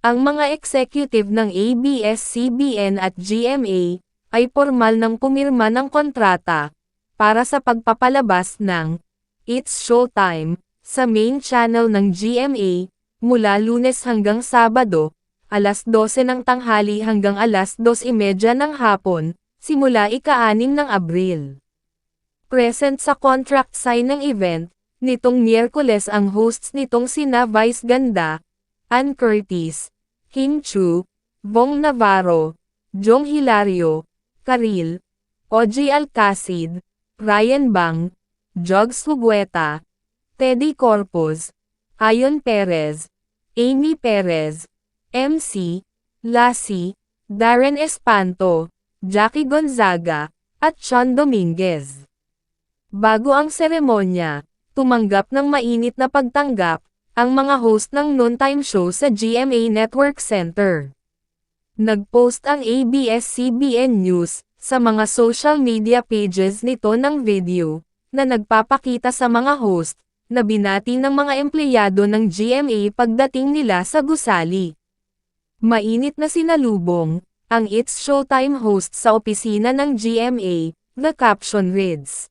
Ang mga executive ng ABS-CBN at GMA ay formal nang pumirma ng kontrata para sa pagpapalabas ng It's Showtime sa main channel ng GMA mula Lunes hanggang Sabado, alas 12 ng tanghali hanggang alas 2:30 ng hapon, simula ika-6 ng Abril. Present sa contract sign ng event, nitong Miyerkules ang hosts nitong sina Vice Ganda, Ann Curtis, Kim Chu, Bong Navarro, Jong Hilario, Karil, Ogie Alcacid, Ryan Bang, Jogs Hugueta, Teddy Corpuz, Ayon Perez, Amy Perez, MC, Lassie, Darren Espanto, Jackie Gonzaga, at Sean Dominguez. Bago ang seremonya, tumanggap ng mainit na pagtanggap ang mga host ng noontime show sa GMA Network Center. Nag-post ang ABS-CBN News sa mga social media pages nito ng video na nagpapakita sa mga host na binati ng mga empleyado ng GMA pagdating nila sa gusali. Mainit na sinalubong ang It's Showtime host sa opisina ng GMA, the caption reads.